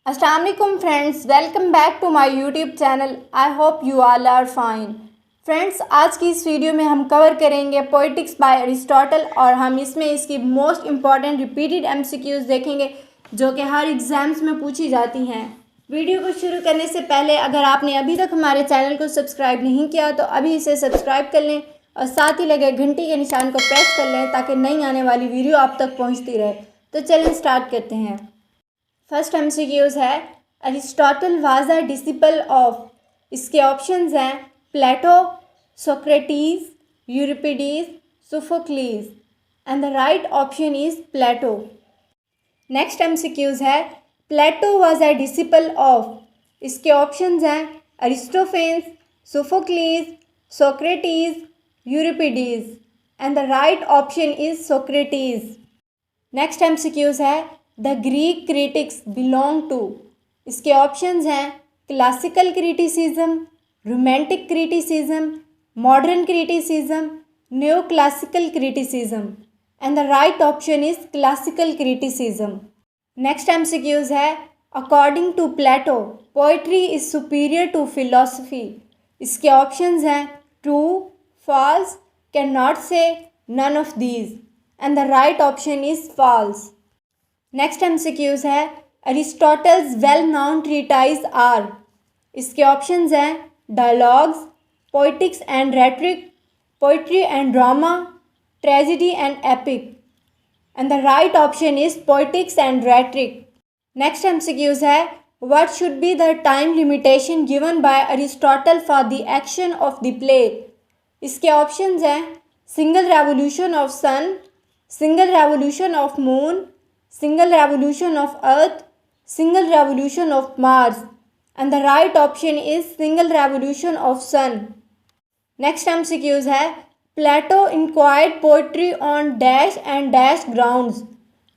अस्सलाम वालेकुम friends, welcome back to my YouTube channel. I hope you all are fine. Friends, आज की इस वीडियो में हम कवर करेंगे पोएटिक्स बाय अरिस्टोटल और हम इसमें इसकी मोस्ट इम्पॉर्टेंट रिपीटेड एमसीक्यूज़ देखेंगे जो कि हर एग्ज़ाम्स में पूछी जाती हैं। वीडियो को शुरू करने से पहले अगर आपने अभी तक हमारे चैनल को सब्सक्राइब नहीं किया तो अभी इसे सब्सक्राइब कर लें और साथ ही लगे घंटी के निशान को प्रेस कर लें ताकि नई आने वाली वीडियो आप तक पहुँचती रहे। तो चलिए स्टार्ट करते हैं। फर्स्ट एमसीक्यूज़ है, Aristotle was a disciple of. इसके ऑप्शंस हैं Plato, Socrates, Euripides, Sophocles and the right option is Plato. Next MCQs है, Plato was a disciple of. इसके ऑप्शंस हैं Aristophanes, Sophocles, Socrates, Euripides and the right option is Socrates. Next MCQs है, the Greek critics belong to. इसके options हैं classical criticism, romantic criticism, modern criticism, neo classical criticism and the right option is classical criticism. Next MCQs है, according to Plato poetry is superior to philosophy. इसके options हैं true, false, can not say, none of these and the right option is false. Next MCQs है, Aristotle's well known treatise are. इसके options हैं dialogues, poetics and rhetoric, poetry and drama, tragedy and epic and the right option is poetics and rhetoric. Next MCQs है, what should be the time limitation given by Aristotle for the action of the play. इसके options हैं single revolution of sun, single revolution of moon, single revolution of earth, single revolution of Mars and the right option is single revolution of sun. Next MCQs है, Plato inquired poetry on dash and dash grounds.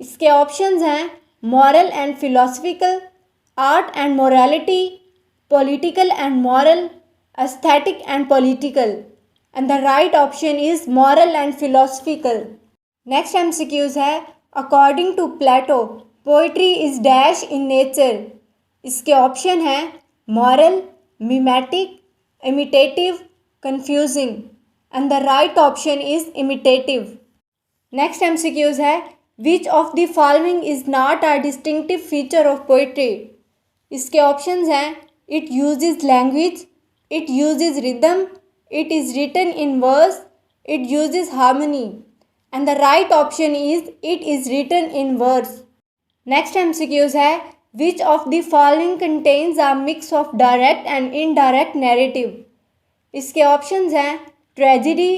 इसके options हैं moral and philosophical, art and morality, political and moral, aesthetic and political and the right option is moral and philosophical. Next MCQs है, according to Plato poetry is dash in nature. इसके option हैं moral, mimetic, imitative, confusing and the right option is imitative. Next MCQs है, which of the following is not a distinctive feature of poetry. इसके options हैं it uses language, it uses rhythm, it is written in verse, it uses harmony and the right option is it is written in verse. Next MCQs है, which of the following contains a mix of direct and indirect narrative। इसके options हैं tragedy,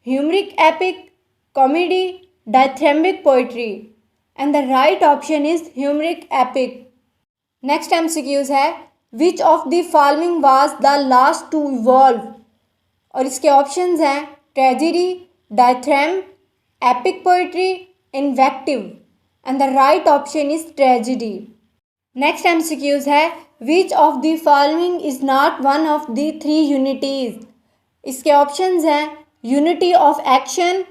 humoric epic, comedy, dithyrambic poetry and the right option is humoric epic. Next MCQs है, which of the following was the last to evolve। और इसके options हैं tragedy, dithyramb, epic poetry, invective and the right option is tragedy. Next MCQs है, which of the following is not one of the three unities। इसके options हैं unity of action,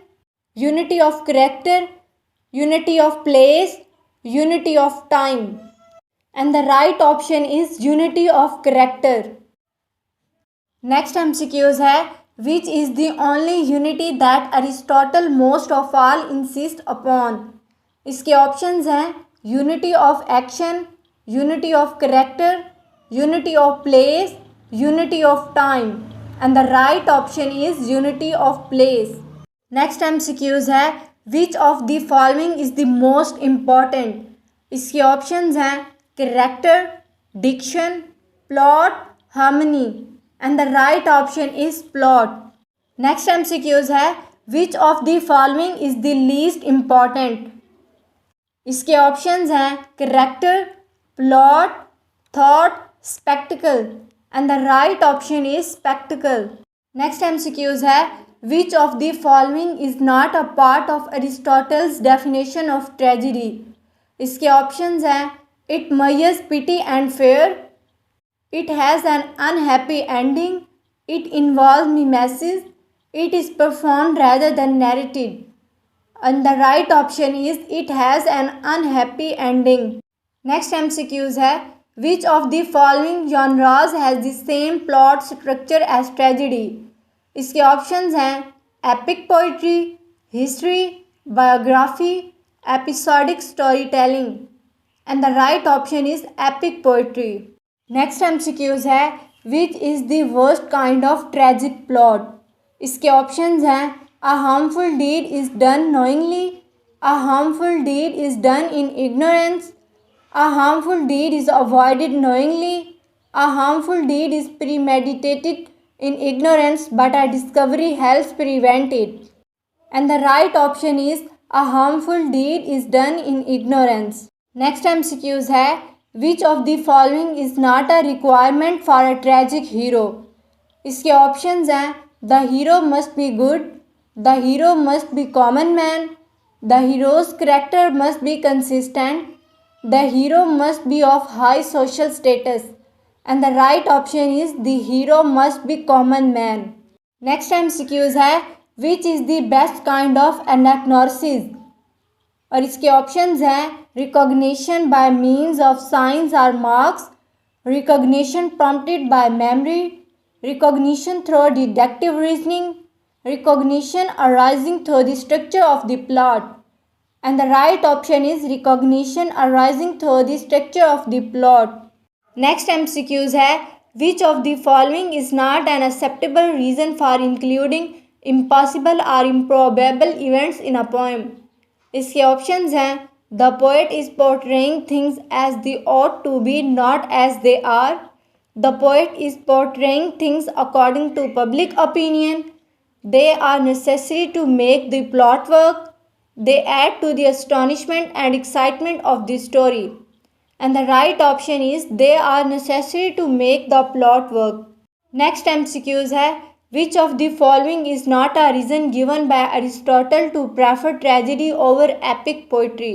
unity of character, unity of place, unity of time and the right option is unity of character. Next MCQs है, which is the only unity that Aristotle most of all insist upon। इसके options हैं unity of action, unity of character, unity of place, unity of time and the right option is unity of place. Next MCQs है, which of the following is the most important। इसके options हैं character, diction, plot, harmony and the right option is plot. Next MCQs है, which of the following is the least important। इसके options हैं character, plot, thought, spectacle and the right option is spectacle. Next MCQs है, which of the following is not a part of Aristotle's definition of tragedy। इसके options हैं it merges pity and fear, it has an unhappy ending, it involves mimesis, it is performed rather than narrated and the right option is it has an unhappy ending. Next MCQs है, which of the following genres has the same plot structure as tragedy. इसके options हैं epic poetry, history, biography, episodic story telling. And the right option is epic poetry. Next MCQs है which is the worst kind of tragic plot. इसके options हैं a harmful deed is done knowingly, a harmful deed is done in ignorance, a harmful deed is avoided knowingly, a harmful deed is premeditated in ignorance but a discovery helps prevent it. And the right option is a harmful deed is done in ignorance. Next MCQs है which of the following is not a requirement for a tragic hero। इसके options हैं the hero must be good, the hero must be common man, the hero's character must be consistent, the hero must be of high social status, and the right option is the hero must be common man. Next MCQs है which is the best kind of anagnorisis और इसके options हैं recognition by means of signs or marks, recognition prompted by memory, recognition through deductive reasoning, recognition arising through the structure of the plot. And the right option is recognition arising through the structure of the plot. Next MCQs है which of the following is not an acceptable reason for including impossible or improbable events in a poem। इसके options हैं the poet is portraying things as they ought to be not as they are, the poet is portraying things according to public opinion, they are necessary to make the plot work, they add to the astonishment and excitement of the story. And the right option is they are necessary to make the plot work. Next MCQs है which of the following is not a reason given by Aristotle to prefer tragedy over epic poetry।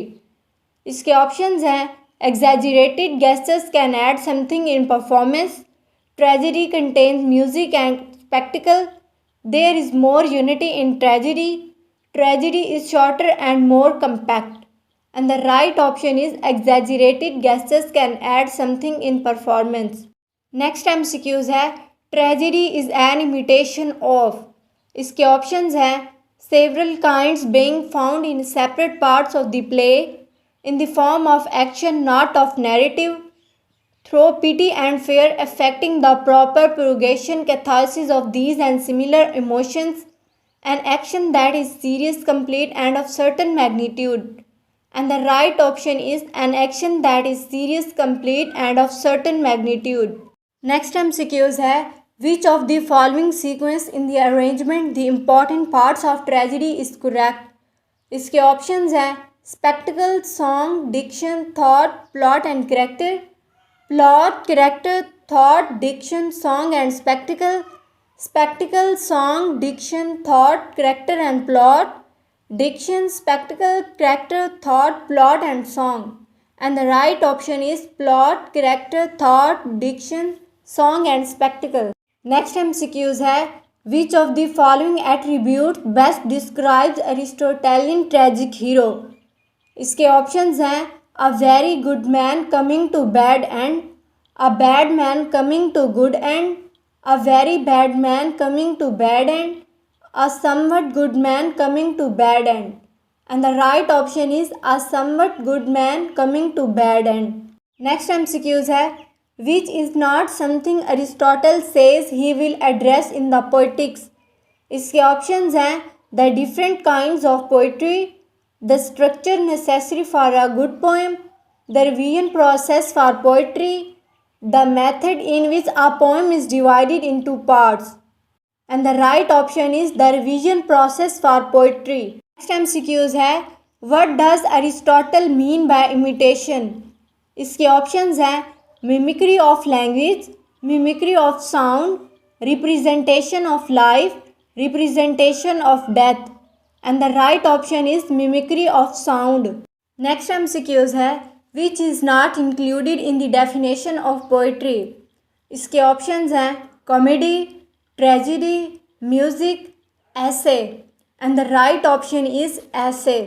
इसके options हैं exaggerated gestures can add something in performance, tragedy contains music and spectacle, there is more unity in tragedy, tragedy is shorter and more compact। And the right option is exaggerated gestures can add something in performance। Next MCQs है tragedy is an imitation of। इसके options हैं several kinds being found in separate parts of the play, in the form of action not of narrative, through pity and fear affecting the proper purgation catharsis of these and similar emotions, an action that is serious, complete and of certain magnitude। And the right option is an action that is serious, complete and of certain magnitude। Next MCQs है which of the following sequence in the arrangement the important parts of tragedy is correct। इसके options हैं spectacle, song, diction, thought, plot and character, plot, character, thought, diction, song and spectacle, spectacle, song, diction, thought, character and plot, diction, spectacle, character, thought, plot and song। And the right option is plot, character, thought, diction, song and spectacle। Next MCQs है which of the following attributes best describes Aristotelian tragic hero। इसके options हैं a very good man coming to bad end, a bad man coming to good end, a very bad man coming to bad end, a somewhat good man coming to bad end। And the right option is a somewhat good man coming to bad end। Next MCQs है which is not something Aristotle says he will address in the Poetics। इसके options हैं the different kinds of poetry, the structure necessary for a good poem, the revision process for poetry, the method in which a poem is divided into parts। And the right option is the revision process for poetry। Next MCQs है what does Aristotle mean by imitation। इसके options हैं mimicry of language, mimicry of sound, representation of life, representation of death। And the right option is mimicry of sound। Next MCQs है which is not included in the definition of poetry। इसके options हैं comedy, tragedy, music, essay। And the right option is essay।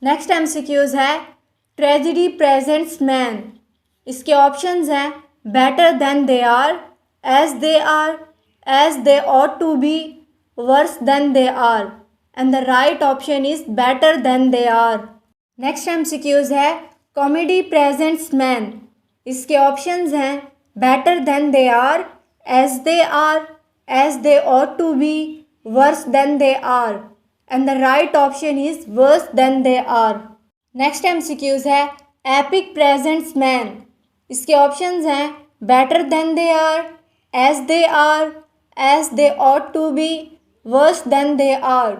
Next MCQs है tragedy presents man। इसके options हैं better than they are, as they ought to be, worse than they are, and the right option is better than they are. Next MCQs है comedy presents man. इसके options हैं better than they are, as they ought to be, worse than they are, and the right option is worse than they are. Next MCQs है epic presents man. इसके options हैं better than they are, as they ought to be, worse than they are,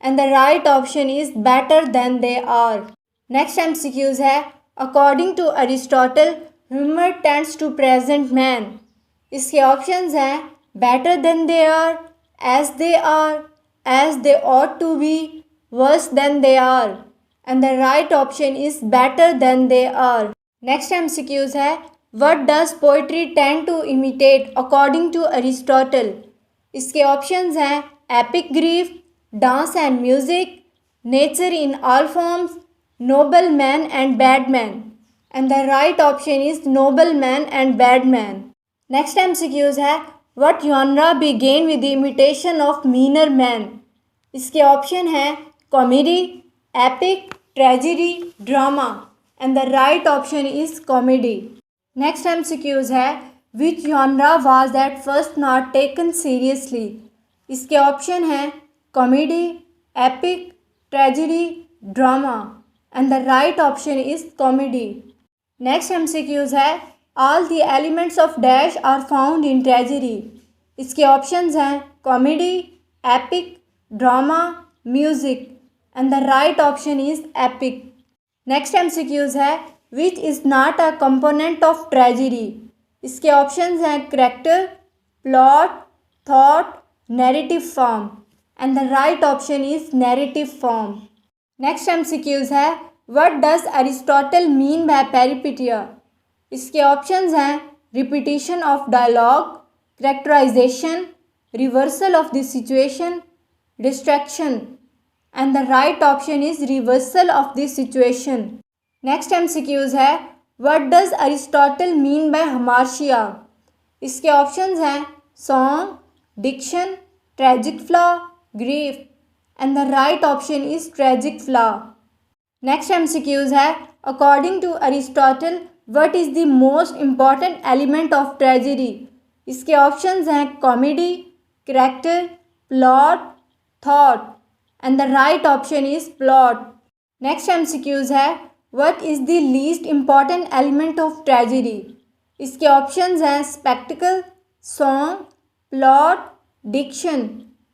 and the right option is better than they are. Next MCQs है according to Aristotle humour tends to present man. इसके options हैं better than they are, as they ought to be, worse than they are, and the right option is better than they are. Next MCQs है what does poetry tend to imitate according to Aristotle. इसके options हैं epic grief, dance and music, nature in all forms, noble man and bad man, and the right option is noble man and bad man. Next MCQs है what genre began with the imitation of meaner man. इसके option हैं comedy, epic, tragedy, drama, and the right option is comedy. Next MCQs है which genre was at first not taken seriously. इसके option हैं comedy, epic, tragedy, drama, and the right option is comedy. Next MCQs है all the elements of dash are found in tragedy. इसके options हैं comedy, epic, drama, music, and the right option is epic. Next MCQs है which is not a component of tragedy. इसके options हैं character, plot, thought, narrative form, and the right option is narrative form. Next MCQs है what does Aristotle mean by peripeteia. इसके options हैं repetition of dialogue, characterisation, reversal of the situation, distraction, and the right option is reversal of the situation. Next MCQs है what does Aristotle mean by hamartia. इसके options हैं song, diction, tragic flaw, grief, and the right option is tragic flaw. Next MCQs है according to Aristotle what is the most important element of tragedy. इसके options हैं comedy, character, plot, thought, and the right option is plot. Next MCQs है what is the least important element of tragedy. इसके options हैं spectacle, song, plot, diction,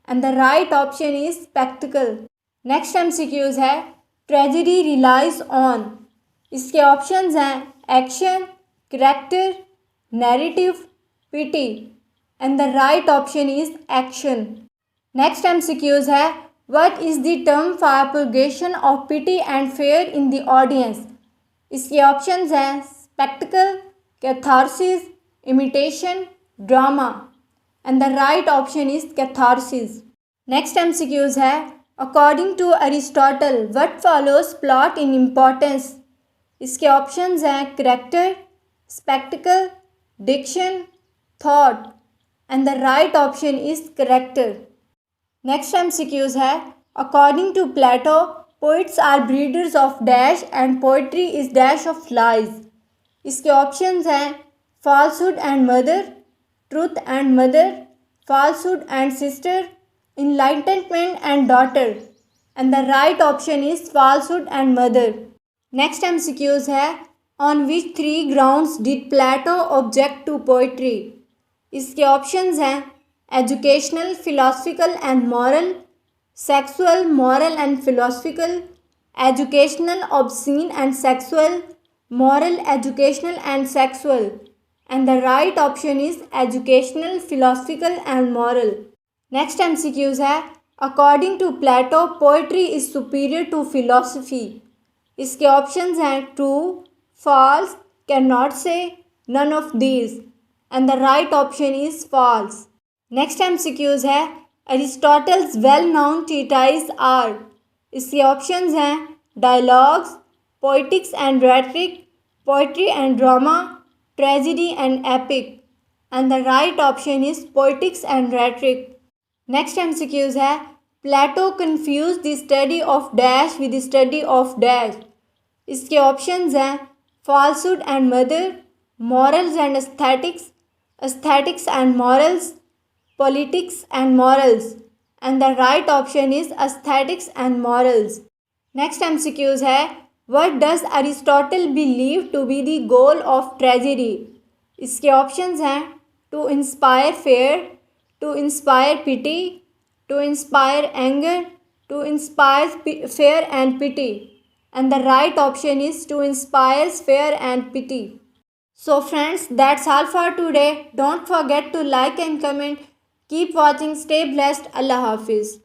and the right option is spectacle. Next MCQs है tragedy relies on. इसके options हैं action, character, narrative, pity, and the right option is action. Next MCQs है what is the term for purgation of pity and fear in the audience. इसके options हैं spectacle, catharsis, imitation, drama, and the right option is catharsis. Next MCQs है according to Aristotle what follows plot in importance. इसके options हैं character, spectacle, diction, thought, and the right option is character. Next MCQs है according to Plato poets are breeders of dash and poetry is dash of lies. इसके options हैं falsehood and mother, truth and mother, falsehood and sister, enlightenment and daughter, and the right option is falsehood and mother. Next MCQs है on which 3 grounds did Plato object to poetry. इसके options हैं educational, philosophical and moral, sexual, moral and philosophical, educational, obscene and sexual, moral, educational and sexual, and the right option is educational, philosophical and moral. Next MCQs है according to Plato poetry is superior to philosophy. इसके options हैं true, false, can not say, none of these, and the right option is false. Next MCQs है Aristotle's well known treatise are. इसके options हैं dialogues, poetics and rhetoric, poetry and drama, tragedy and epic, and the right option is poetics and rhetoric. Next MCQs है Plato confused the study of dash with the study of dash. इसके options हैं falsehood and murder, morals and aesthetics, aesthetics and morals, politics and morals, and the right option is aesthetics and morals. Next MCQs है What does Aristotle believe to be the goal of tragedy? इसके options हैं to inspire fear, to inspire pity, to inspire anger, to inspire fear and pity, and the right option is to inspire fear and pity. So friends, that's all for today. Don't forget to like and comment. Keep watching. Stay blessed. Allah Hafiz.